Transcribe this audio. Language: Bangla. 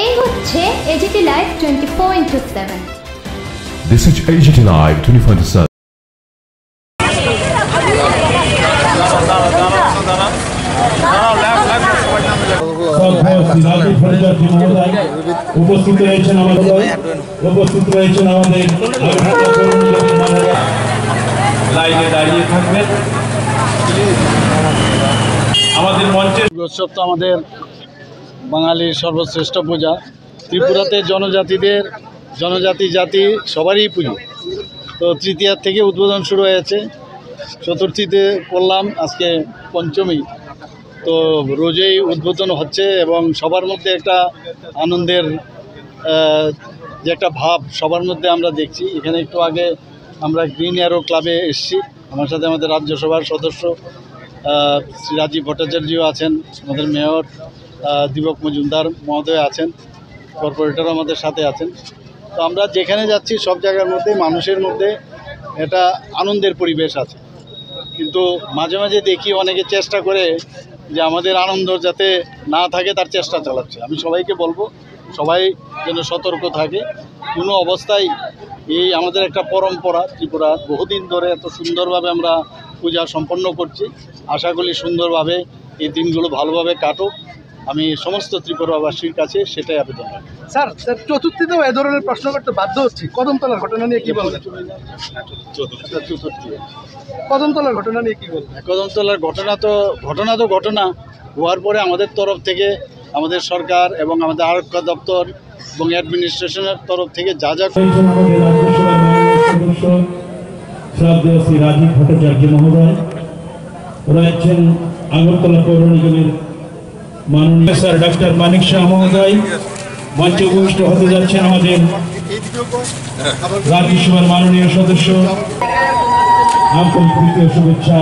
এই হচ্ছে AGT Live 24/7। This is AGT Live 24/7। উপস্থিত রয়েছেন আমাদের লাইনে দাঁড়িয়ে থাকবেন। আমাদের মঞ্চের উৎসব তো আমাদের বাঙালির সর্বশ্রেষ্ঠ পূজা। ত্রিপুরাতে জাতি সবারই পুজো। তো তৃতীয়ার থেকে উদ্বোধন শুরু হয়েছে, চতুর্থীতে করলাম, আজকে পঞ্চমী। তো রোজেই উদ্বোধন হচ্ছে এবং সবার মধ্যে একটা আনন্দের যে একটা ভাব সবার মধ্যে আমরা দেখছি। এখানে একটু আগে আমরা গ্রিন অ্যারো ক্লাবে এসেছি, আমার সাথে আমাদের রাজ্যসভার সদস্য শ্রী রাজীব ভট্টাচার্যও আছেন, আমাদের মেয়র দীপক মজুমদার মহোদয় আছেন, কর্পোরেটরও আমাদের সাথে আছেন। তো আমরা যেখানে যাচ্ছি সব জায়গার মধ্যে মানুষের মধ্যে একটা আনন্দের পরিবেশ আছে। কিন্তু মাঝে মাঝে দেখি অনেকে চেষ্টা করে যে আমাদের আনন্দ যাতে না থাকে তার চেষ্টা চালাচ্ছে। আমি সবাইকে বলবো সবাই যেন সতর্ক থাকে। কোনো অবস্থায় এই আমাদের একটা পরম্পরা, ত্রিপুরা বহুদিন ধরে এত সুন্দরভাবে আমরা পূজা সম্পন্ন করছি। আশা করি সুন্দরভাবে এই দিনগুলো ভালোভাবে কাটুক, আমি সমস্ত ত্রিপুরাবাসীর কাছে সেটাই আবেদন রাখি। স্যার চতুর্থীতেও এ ধরনের প্রশ্ন করতে বাধ্য হচ্ছি। কদমতলার ঘটনা নিয়ে কি বলবেন? চতুর্থী কদমতলার ঘটনা নিয়ে কি বলবেন? কদমতলার ঘটনা হওয়ার পরে আমাদের তরফ থেকে, আমাদের সরকার এবং আমাদের আরক্ষা দপ্তর এবং অ্যাডমিনিস্ট্রেশনের তরফ থেকে যা শ্রদ্ধেয় শ্রী রাজীব ভট্টাচার্য মহোদয় রয়েছেন, আগরতলা পৌর নিগমের মাননীয় স্যার ডক্টর মানিক শাহ মহোদয় মঞ্চে উপবিষ্ট হতে যাচ্ছেন, আমাদের রাজ্যসভার মাননীয় সদস্য। আন্তরিক শুভেচ্ছা।